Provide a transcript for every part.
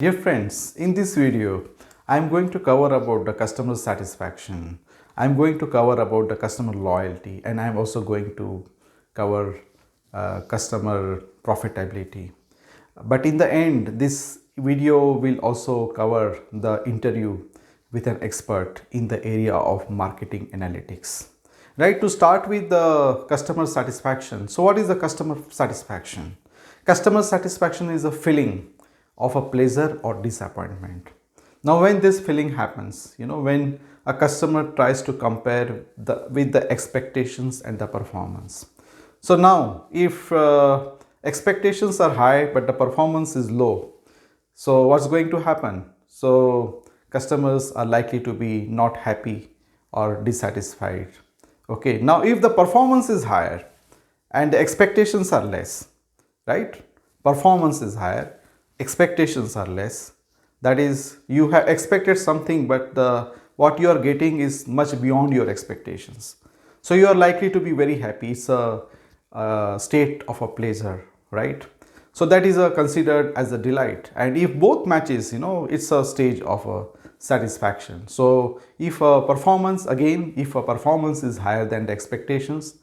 Dear friends, in this video, I am going to cover about the customer satisfaction. I am going to cover about the customer loyalty, and I am also going to cover customer profitability. But in the end, this video will also cover the interview with an expert in the area of marketing analytics. Right, to start with the customer satisfaction. So what is the customer satisfaction? Customer satisfaction is a feeling of a pleasure or disappointment. Now when this feeling happens, when a customer tries to compare with the expectations and the performance. So now if expectations are high but the performance is low, so what's going to happen? So customers are likely to be not happy or dissatisfied. Okay, now if the performance is higher and the expectations are less, right? Performance is higher, expectations are less. That is, you have expected something, but what you are getting is much beyond your expectations. So you are likely to be very happy. It's a state of a pleasure, right? So that is considered as a delight. And if both matches, it's a stage of a satisfaction. So if a performance, again, if a performance is higher than the expectations,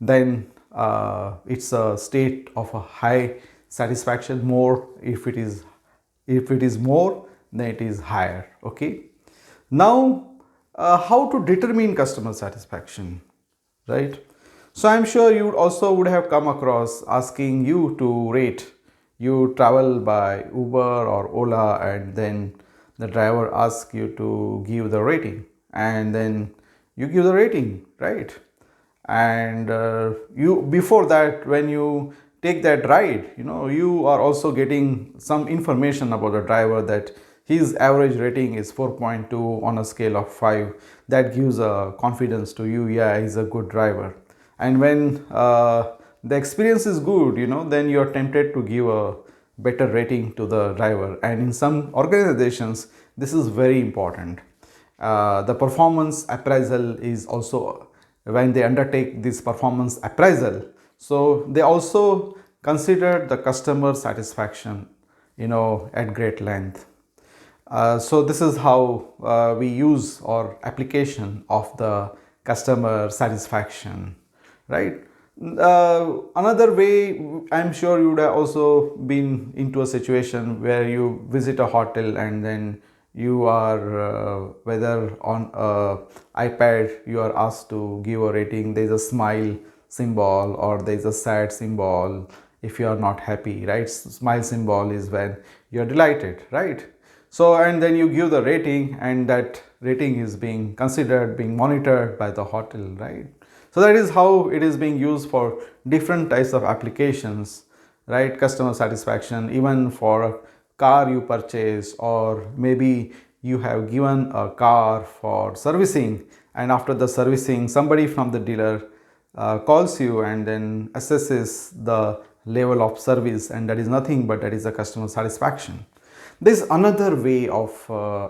then it's a state of a high satisfaction. More if it is more, then it is higher. Okay, now how to determine customer satisfaction, right? So I'm sure you would have come across asking you to rate. You travel by Uber or Ola, and then the driver asks you to give the rating, and then you give the rating, right? And you, before that, when you take that ride, you are also getting some information about the driver, that his average rating is 4.2 on a scale of 5. That gives a confidence to you, yeah, he's a good driver. And when the experience is good, then you are tempted to give a better rating to the driver. And in some organizations, this is very important. The performance appraisal is also, when they undertake this performance appraisal, so they also consider the customer satisfaction, at great length. So this is how we use or application of the customer satisfaction, right? Another way, I'm sure you would have also been into a situation where you visit a hotel, and then you are whether on iPad you are asked to give a rating. There is a smile symbol or there is a sad symbol if you are not happy, right? Smile symbol is when you are delighted, right? So, and then you give the rating, and that rating is being considered, being monitored by the hotel, right? So that is how it is being used for different types of applications, right? Customer satisfaction, even for a car you purchase, or maybe you have given a car for servicing, and after the servicing, somebody from the dealer calls you and then assesses the level of service, and that is nothing but that is the customer satisfaction. There is another way of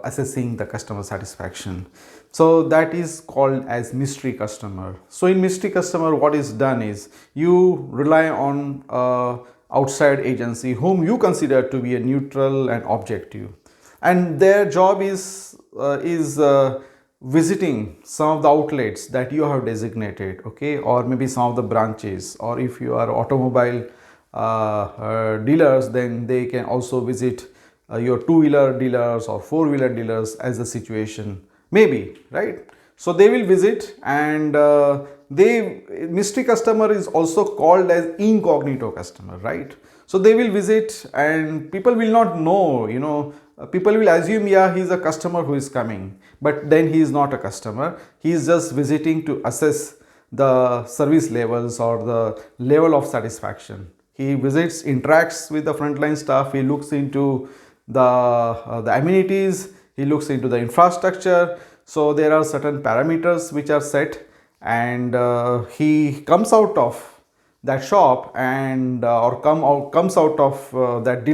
assessing the customer satisfaction. So that is called as mystery customer. So in mystery customer, what is done is you rely on outside agency whom you consider to be a neutral and objective, and their job is visiting some of the outlets that you have designated, okay, or maybe some of the branches, or if you are automobile dealers, then they can also visit your two-wheeler dealers or four-wheeler dealers as the situation maybe, right? So they will visit, and mystery customer is also called as incognito customer, right? So they will visit, and people will not know, people will assume, yeah, he is a customer who is coming, but then he is not a customer. He is just visiting to assess the service levels or the level of satisfaction. He visits, interacts with the frontline staff, he looks into the amenities, he looks into the infrastructure. So there are certain parameters which are set, and he comes out of that shop, and comes out of that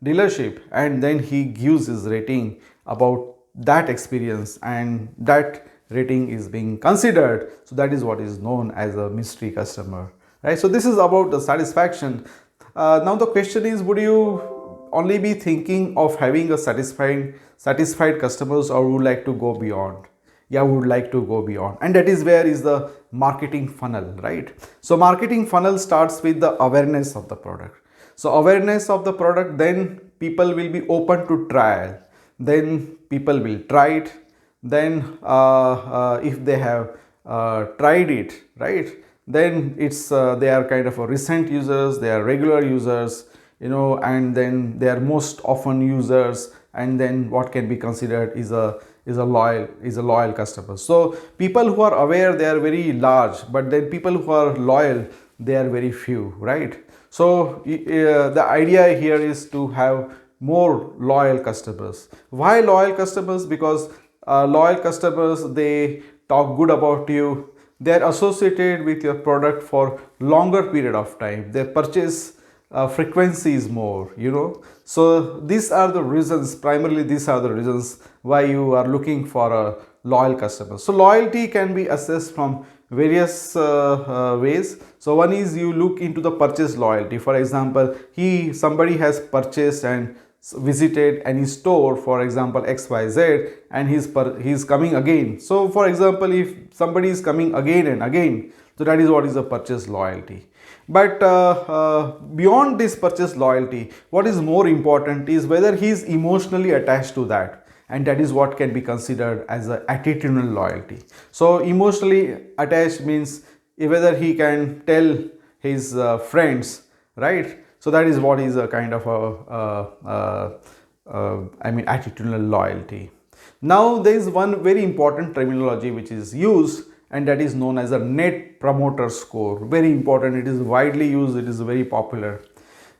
dealership, and then he gives his rating about that experience, and that rating is being considered. So that is what is known as a mystery customer, right? So this is about the satisfaction. Now the question is, would you only be thinking of having a satisfied customers, or would like to go beyond? Yeah, would like to go beyond, and that is where is the marketing funnel, right? So marketing funnel starts with the awareness of the product. So awareness of the product, then people will be open to trial, then people will try it, then if they have tried it, right, then it's they are kind of a recent users, they are regular users, and then they are most often users, and then what can be considered is a loyal customer. So people who are aware, they are very large, but then people who are loyal, they are very few, right? So the idea here is to have more loyal customers. Why loyal customers? Because loyal customers, they talk good about you, they are associated with your product for longer period of time, their purchase frequency is more, so these are the reasons, primarily these are the reasons why you are looking for a loyal customer. So loyalty can be assessed from various ways. So one is you look into the purchase loyalty. For example, somebody has purchased and visited any store, for example XYZ, and he's coming again. So for example, if somebody is coming again and again, so that is what is a purchase loyalty. But beyond this purchase loyalty, what is more important is whether he is emotionally attached to that, and that is what can be considered as a attitudinal loyalty. So emotionally attached means whether he can tell his friends, right? So that is what is a kind of attitudinal loyalty. Now there is one very important terminology which is used, and that is known as a net promoter score. Very important, it is widely used, it is very popular.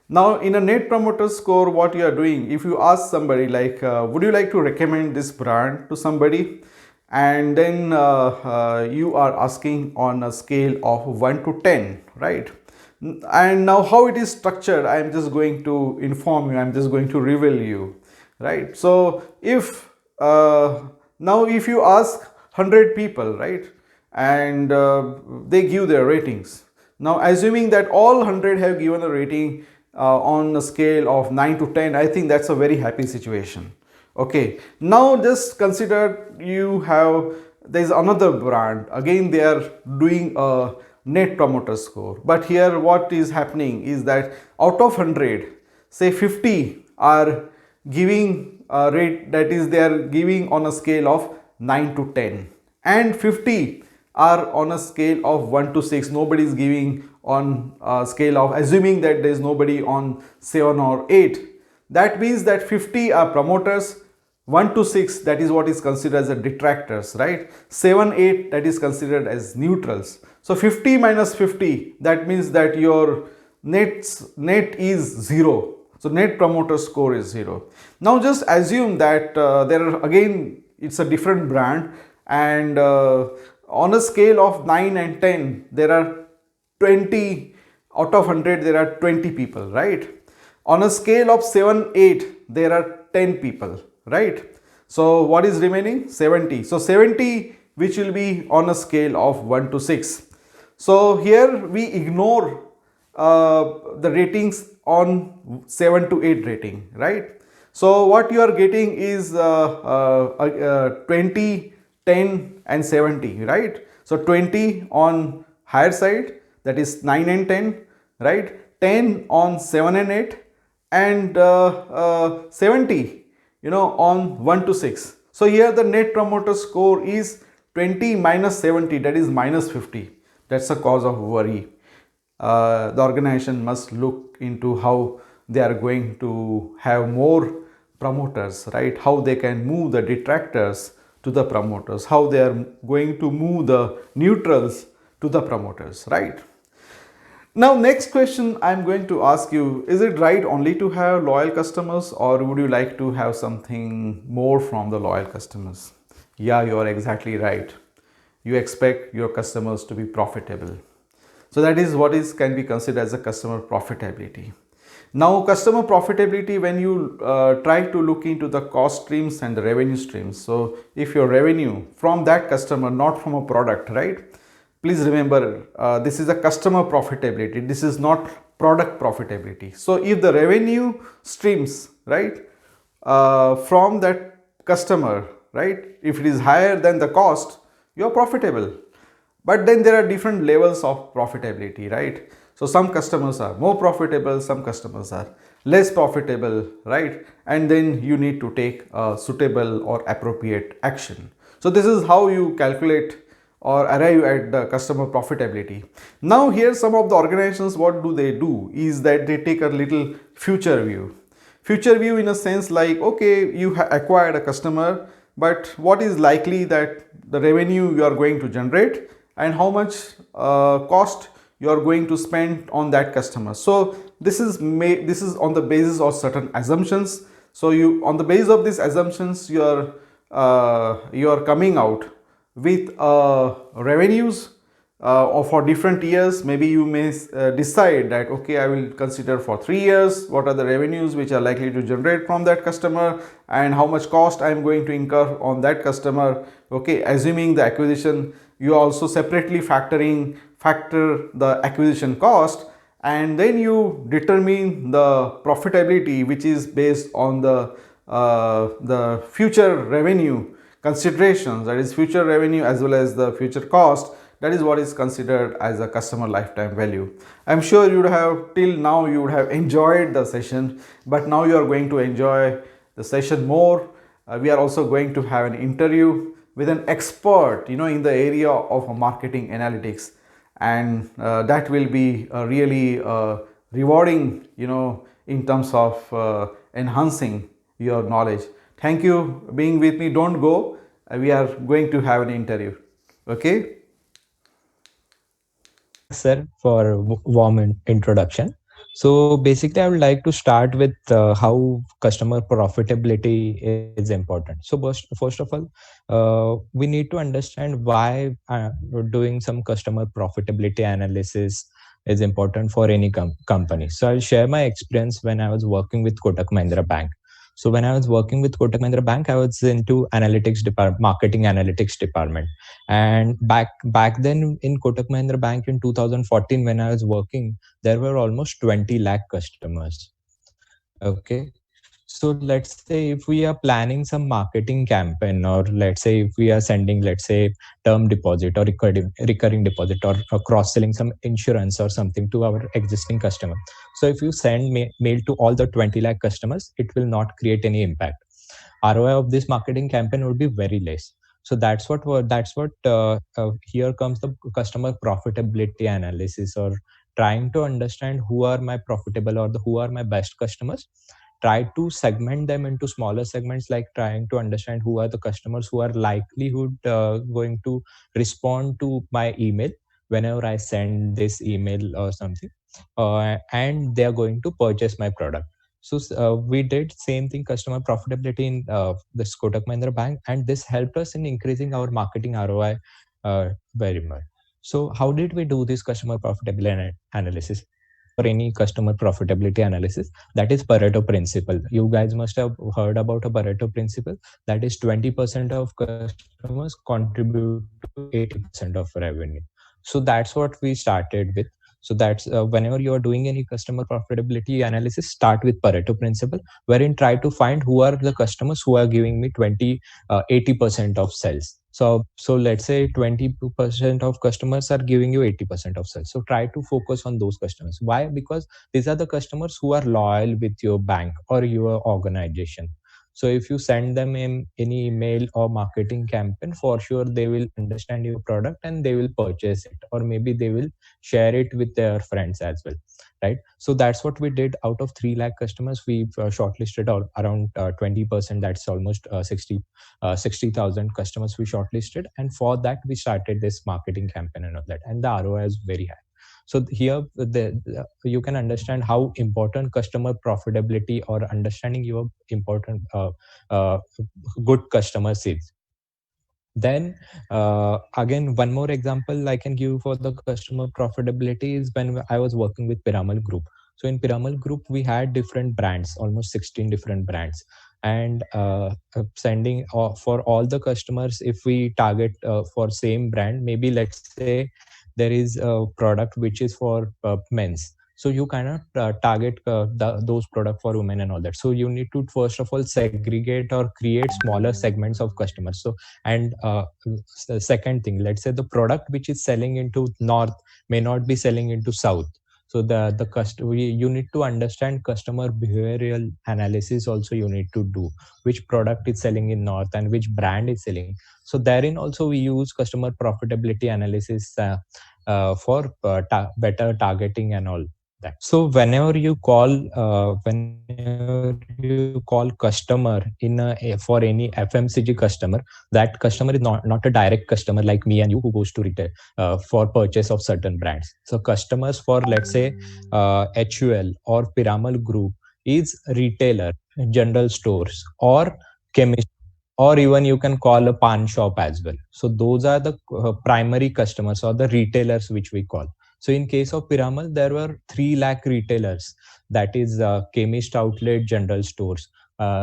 Now in a net promoter score, what you are doing, if you ask somebody like would you like to recommend this brand to somebody, and then you are asking on a scale of 1 to 10, right? And now how it is structured, I am just going to inform you, I am just going to reveal you, right? So if now if you ask 100 people, right, and they give their ratings, now assuming that all 100 have given a rating on a scale of 9 to 10, I think that's a very happy situation. Okay, now just consider there's another brand, again they are doing a net promoter score, but here what is happening is that out of 100, say 50 are giving a rate, that is they are giving on a scale of 9 to 10, and 50 are on a scale of 1 to 6, nobody is giving on a scale of, assuming that there is nobody on 7 or 8, that means that 50 are promoters, 1 to 6, that is what is considered as a detractors, right? 7, 8, that is considered as neutrals. So 50 minus 50, that means that your net is 0. So net promoter score is 0. Now just assume that there are, again it's a different brand, and on a scale of 9 and 10, there are 20, out of 100 there are 20 people, right? On a scale of 7, 8, there are 10 people, right? So what is remaining? 70. So 70 which will be on a scale of 1 to 6. So here we ignore the ratings on 7 to 8 rating, right? So what you are getting is 20, 10 and 70, right? So 20 on higher side, that is 9 and 10, right? 10 on 7 and 8, and 70 on 1 to 6. So here the net promoter score is 20 minus 70, that is minus 50. That's a cause of worry. The organization must look into how they are going to have more promoters, right? How they can move the detractors to the promoters, how they are going to move the neutrals to the promoters, right? Now next question I am going to ask you, is it right only to have loyal customers, or would you like to have something more from the loyal customers? Yeah, you are exactly right. You expect your customers to be profitable. So that is what can be considered as a customer profitability. Now customer profitability, when you try to look into the cost streams and the revenue streams. So if your revenue from that customer, not from a product, right? Please remember, this is a customer profitability. This is not product profitability. So if the revenue streams, right, from that customer, right, if it is higher than the cost, you are profitable. But then there are different levels of profitability, right? So some customers are more profitable, some customers are less profitable, right? And then you need to take a suitable or appropriate action. So this is how you calculate or arrive at the customer profitability. Now here some of the organizations, what do they do is that they take a little future view. Future view in a sense like, okay, you acquired a customer, but what is likely that the revenue you are going to generate and how much cost you are going to spend on that customer. So this is on the basis of certain assumptions. So you, on the basis of these assumptions, you are coming out with revenues for different years. Maybe you may decide that, okay, I will consider for 3 years what are the revenues which are likely to generate from that customer and how much cost I am going to incur on that customer. Okay, assuming the acquisition, you also separately factor the acquisition cost, and then you determine the profitability which is based on the future revenue considerations, that is future revenue as well as the future cost. That is what is considered as a customer lifetime value. I'm sure you would have, till now you would have enjoyed the session, but now you are going to enjoy the session more. We are also going to have an interview with an expert, in the area of marketing analytics, and that will be really rewarding, in terms of enhancing your knowledge. Thank you being with me. Don't go. We are going to have an interview. Okay. Thanks, sir, for warm introduction. So basically, I would like to start with how customer profitability is important. So first of all, we need to understand why doing some customer profitability analysis is important for any company. So I'll share my experience when I was working with Kotak Mahindra Bank. So when I was working with Kotak Mahindra Bank, I was into analytics department, marketing analytics department. And back then in Kotak Mahindra Bank in 2014, when I was working, there were almost 20 lakh customers. Okay. So let's say if we are planning some marketing campaign, or let's say if we are sending, let's say, term deposit or recurring deposit, or cross selling some insurance or something to our existing customer. So if you send mail to all the 20 lakh customers, it will not create any impact. ROI of this marketing campaign would be very less. So that's what here comes the customer profitability analysis, or trying to understand who are my profitable, or who are my best customers. Try to segment them into smaller segments, like trying to understand who are the customers who are likelihood going to respond to my email whenever I send this email or something, and they are going to purchase my product. So we did same thing, customer profitability in the Kotak Mahindra Bank, and this helped us in increasing our marketing ROI very much. So how did we do this customer profitability analysis? For any customer profitability analysis, that is Pareto principle. You guys must have heard about a Pareto principle, that is 20% of customers contribute to 80% of revenue. So that's what we started with. So that's whenever you are doing any customer profitability analysis, start with Pareto principle, wherein try to find who are the customers who are giving me 80% of sales. So let's say 20% of customers are giving you 80% of sales. So try to focus on those customers. Why? Because these are the customers who are loyal with your bank or your organization. So if you send them in any email or marketing campaign, for sure they will understand your product and they will purchase it, or maybe they will share it with their friends as well, right? So that's what we did. Out of 3 lakh customers, we shortlisted around 20%, that's almost 60,000 customers we shortlisted, and for that we started this marketing campaign and all that, and the ROI is very high. So here you can understand how important customer profitability or understanding your important uh, good customers is. Then again, one more example I can give for the customer profitability is when I was working with Piramal Group. So in Piramal Group, we had different brands, almost 16 different brands. And sending for all the customers, if we target for same brand, maybe let's say there is a product which is for men's. so you cannot target those product for women and all that. So you need to first of all segregate or create smaller segments of customers. So and second thing, let's say the product which is selling into north may not be selling into south. So you need to understand customer behavioral analysis also. You need to do which product is selling in north and which brand is selling. So therein also we use customer profitability analysis better targeting and all that. So whenever you call customer for any FMCG customer, that customer is not a direct customer like me and you who goes to retail for purchase of certain brands. So customers for, let's say, HUL or Piramal Group is retailer, general stores, or chemist, or even you can call a pawn shop as well. So those are the primary customers or the retailers which we call. So in case of Piramal, there were 3 lakh retailers, that is chemist outlet, general stores.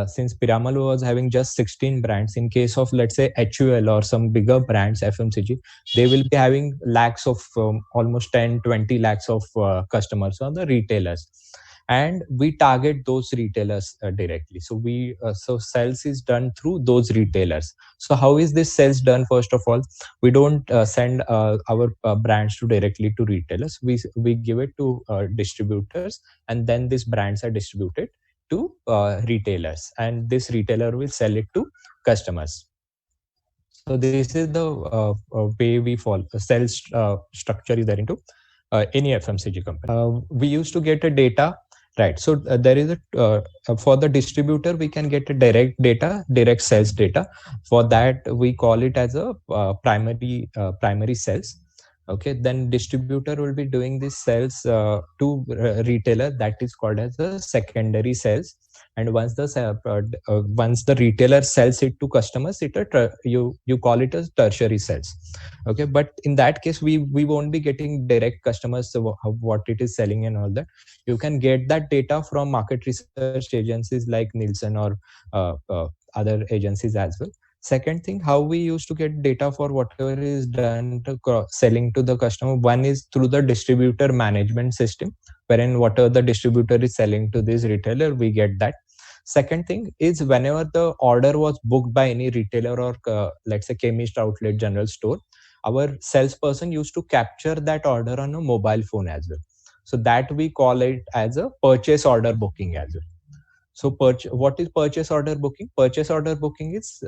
Since Piramal was having just 16 brands, in case of, let's say, HUL or some bigger brands, FMCG, they will be having lakhs of almost 10, 20 lakhs of customers or the retailers. And we target those retailers directly. So sales is done through those retailers. So how is this sales done? First of all, we don't send our brands to directly to retailers. We give it to distributors, and then these brands are distributed to retailers, and this retailer will sell it to customers. So this is the way we follow. The sales structure is there into any FMCG company. We used to get a data, right? So there is for the distributor we can get a direct sales data. For that we call it as a primary sales. Okay, then distributor will be doing this sales to retailer, that is called as a secondary sales. And once the retailer sells it to customers, you call it as tertiary sales. Okay, but in that case we won't be getting direct customers, so what it is selling and all that. You can get that data from market research agencies like Nielsen or other agencies as well. Second thing, how we used to get data for whatever is done to selling to the customer, one is through the distributor management system, wherein whatever the distributor is selling to this retailer, we get that. Second thing is, whenever the order was booked by any retailer or let's say chemist outlet, general store, our salesperson used to capture that order on a mobile phone as well. So that we call it as a purchase order booking as well. So what is purchase order booking? Purchase order booking is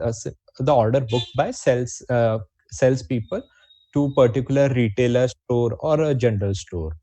the order booked by salespeople to particular retailer store or a general store.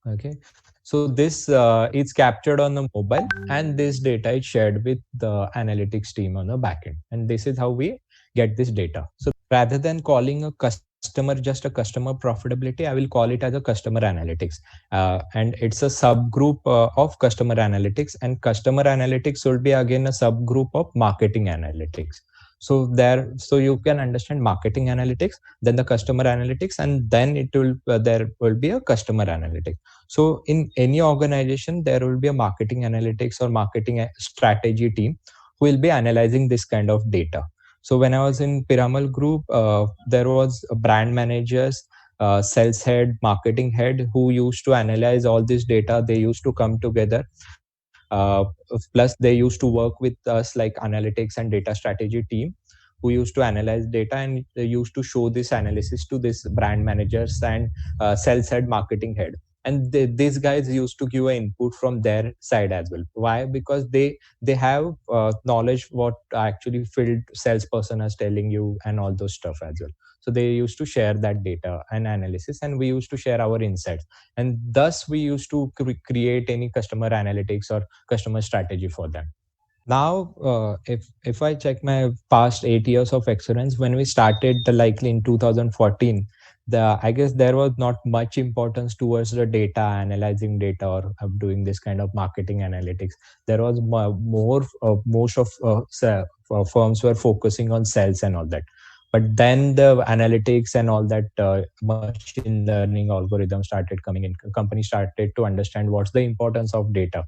Okay, so this is captured on the mobile, and this data is shared with the analytics team on the backend, and this is how we get this data. So rather than calling a customer just a customer profitability, I will call it as a customer analytics, and it's a subgroup of customer analytics, and customer analytics will be again a subgroup of marketing analytics. So you can understand marketing analytics, then the customer analytics, and then it will there will be a customer analytics. So in any organization, there will be a marketing analytics or marketing strategy team who will be analyzing this kind of data. So when I was in Piramal Group, there was brand managers, sales head, marketing head who used to analyze all this data. They used to come together. Plus, they used to work with us like analytics and data strategy team who used to analyze data, and they used to show this analysis to this brand managers and sales head, marketing head. And these guys used to give an input from their side as well. Why? Because they have knowledge what actually field salesperson is telling you and all those stuff as well. So they used to share that data and analysis, and we used to share our insights, and thus we used to create any customer analytics or customer strategy for them. Now if I check my past 8 years of experience, when we started the likely in 2014, I guess there was not much importance towards the data, analyzing data, or doing this kind of marketing analytics. There was more most of firms were focusing on sales and all that. But then the analytics and all that machine learning algorithm started coming in. Companies started to understand what's the importance of data.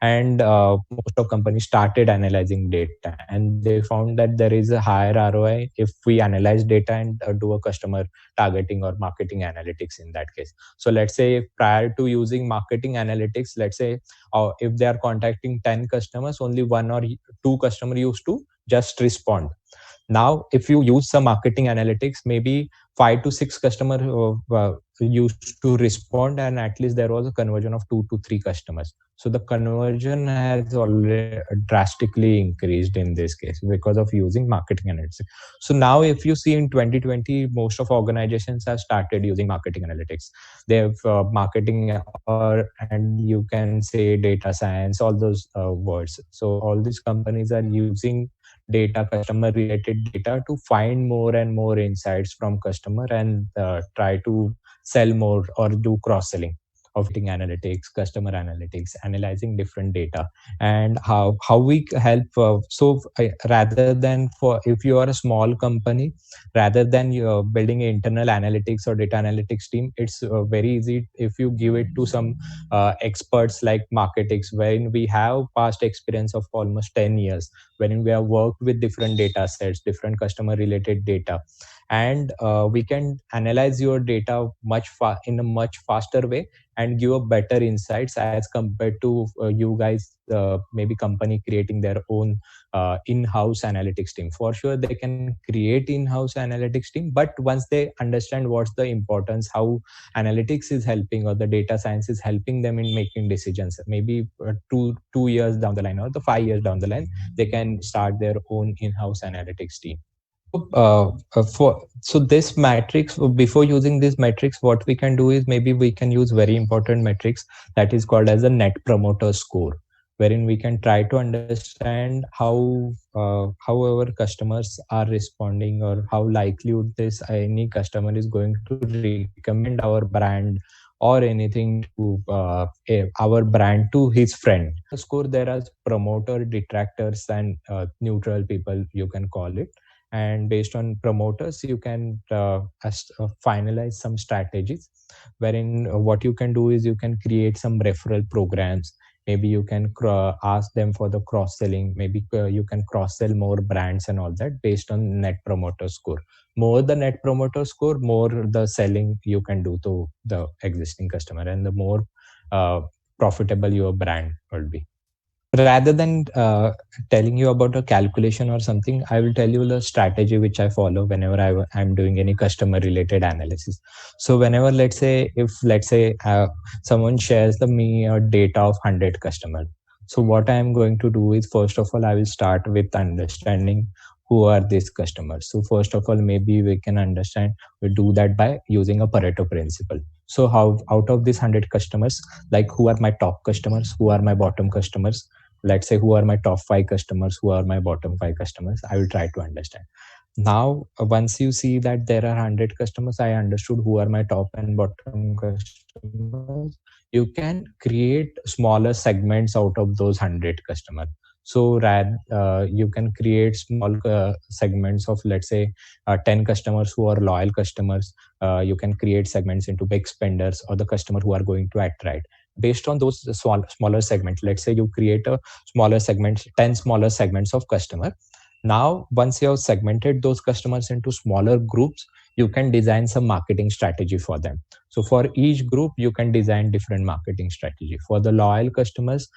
and most of companies started analyzing data, and they found that there is a higher ROI if we analyze data and do a customer targeting or marketing analytics in that case. So let's say prior to using marketing analytics, let's say if they are contacting 10 customers, only one or two customer used to just respond. Now if you use some marketing analytics, maybe 5 to 6 customer used to respond, and at least there was a conversion of 2 to 3 customers. So the conversion has already drastically increased in this case because of using marketing analytics. So now if you see in 2020, most of organizations have started using marketing analytics. They have marketing, or and you can say data science, all those words. So all these companies are using data, customer related data, to find more and more insights from customer, and try to sell more or do cross selling of analytics, customer analytics, analyzing different data, and how we help. Rather than, for if you are a small company, rather than building an internal analytics or data analytics team, it's very easy if you give it to some experts like marketics, wherein we have past experience of almost 10 years, wherein we have worked with different data sets, different customer related data, and we can analyze your data in a much faster way and give a better insights as compared to you guys, maybe company creating their own in-house analytics team. For sure they can create in-house analytics team, but once they understand what's the importance, how analytics is helping or the data science is helping them in making decisions, maybe 2 years down the line or the 5 years down the line, they can start their own in-house analytics team. So this matrix, before using this matrix, what we can do is maybe we can use very important metrics that is called as a net promoter score, wherein we can try to understand how our customers are responding, or how likelihood this any customer is going to recommend our brand or anything to our brand to his friend. Score, there are promoter, detractors, and neutral people, you can call it. And based on promoters, you can finalize some strategies, wherein what you can do is you can create some referral programs. Maybe you can ask them for the cross selling. Maybe you can cross sell more brands and all that based on net promoter score. More the net promoter score, more the selling you can do to the existing customer, and the more profitable your brand will be. Rather than telling you about a calculation or something, I will tell you the strategy which I follow whenever I'm doing any customer related analysis. So whenever, let's say someone shares me a data of 100 customers. So what I am going to do is, first of all, I will start with understanding who are these customers. So first of all, maybe we do that by using a Pareto principle. So how out of these 100 customers, like who are my top customers, who are my bottom customers, let's say who are my top 5 customers, who are my bottom 5 customers, I will try to understand. Now once you see that there are 100 customers, I understood who are my top and bottom customers, you can create smaller segments out of those 100 customers. So you can create small segments of, let's say, 10 customers who are loyal customers. You can create segments into big spenders, or the customer who are going to attract. Based on those smaller segments, let's say you create a smaller segment, 10 smaller segments of customer. Now once you have segmented those customers into smaller groups, you can design some marketing strategy for them. So for each group you can design different marketing strategy. For the loyal customers,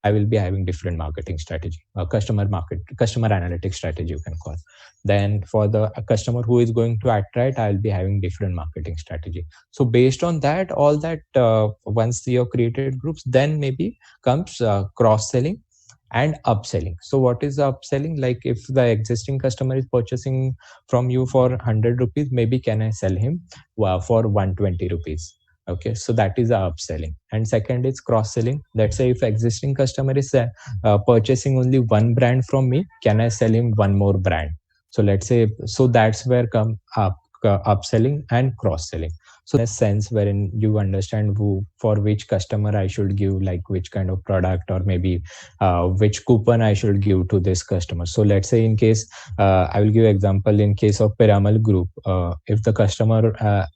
I will be having different marketing strategy, customer analytics strategy, you can call. Then for the customer who is going to attract, I will be having different marketing strategy. So based on that, all that, once you have created groups, then maybe comes cross selling and upselling. So what is the upselling? Like if the existing customer is purchasing from you for 100 rupees, maybe can I sell him for 120 rupees? Okay, so that is the upselling. And second is cross selling. Let's say if existing customer is purchasing only one brand from me, can I sell him one more brand? So let's say, so that's where come up upselling and cross selling. So in a sense wherein you understand for which customer I should give like which kind of product, or maybe which coupon I should give to this customer. So let's say in case I will give example in case of Piramal Group. If the customer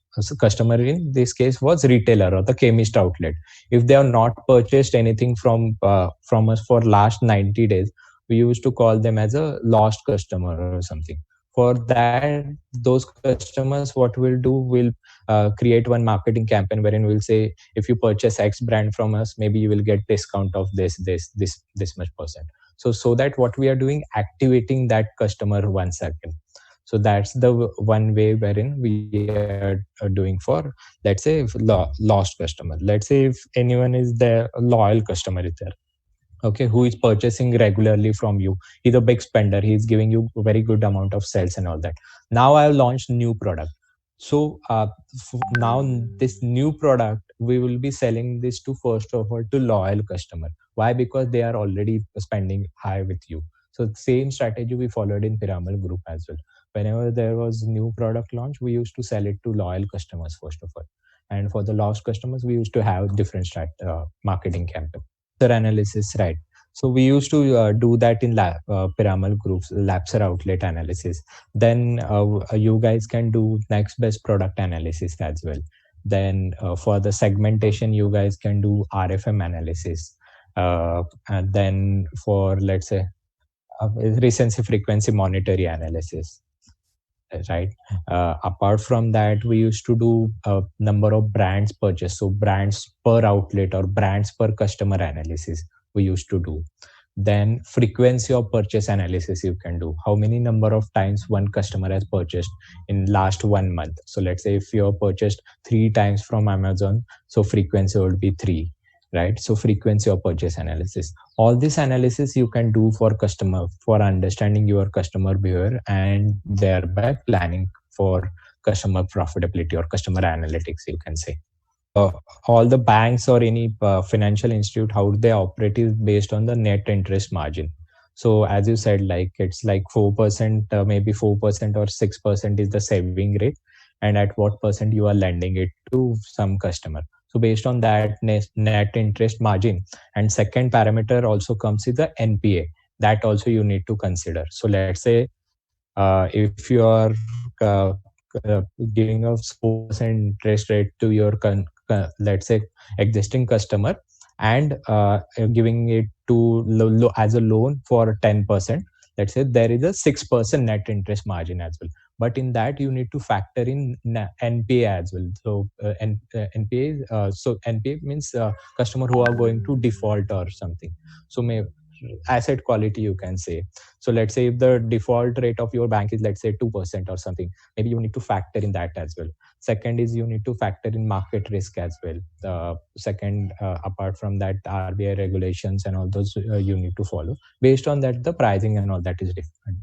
customer in this case was retailer or the chemist outlet. If they have not purchased anything from us for last 90 days, we used to call them as a lost customer or something. For that, those customers, what we'll do, we'll create one marketing campaign wherein we'll say, if you purchase X brand from us, maybe you will get discount of this much percent. So that what we are doing, activating that customer 1 second. So that's the one way wherein we are doing for, let's say, if lost customer. Let's say if anyone is there, a loyal customer is there, okay, who is purchasing regularly from you. He's a big spender, he's giving you a very good amount of sales and all that. Now I have launched new product. So now this new product, we will be selling this to, first of all, to loyal customer. Why? Because they are already spending high with you. So same strategy we followed in Piramal Group as well. Whenever there was new product launch, we used to sell it to loyal customers first of all, and for the lost customers we used to have different marketing campaign. User analysis, right? So we used to do that in Piramal Group's Lapser outlet analysis. Then you guys can do next best product analysis as well. Then for the segmentation, you guys can do RFM analysis. And then for, let's say, recency frequency monetary analysis, right? Apart from that, we used to do a number of brands purchase, so brands per outlet or brands per customer analysis we used to do. Then frequency of purchase analysis you can do, how many number of times one customer has purchased in last 1 month. So let's say if you have purchased 3 times from Amazon, so frequency would be 3, right? So frequency of purchase analysis, all this analysis you can do for customer, for understanding your customer behavior and thereby planning for customer profitability or customer analytics, you can say. All the banks or any financial institute, how they operate is based on the net interest margin. So as you said, like it's like 4%, maybe 4% or 6% is the saving rate, and at what percent you are lending it to some customer. So based on that net interest margin, and second parameter also comes with the NPA, that also you need to consider. So let's say if you are uh, giving a 4% interest rate to your let's say existing customer, and giving it to as a loan for 10%, let's say there is a 6% net interest margin as well. But in that you need to factor in NPA as well. So NPA, so NPA means customer who are going to default or something. So may asset quality, you can say. So let's say if the default rate of your bank is, let's say, 2% or something, maybe you need to factor in that as well. Second is you need to factor in market risk as well. Second, apart from that, RBI regulations and all those you need to follow. Based on that, the pricing and all that is different.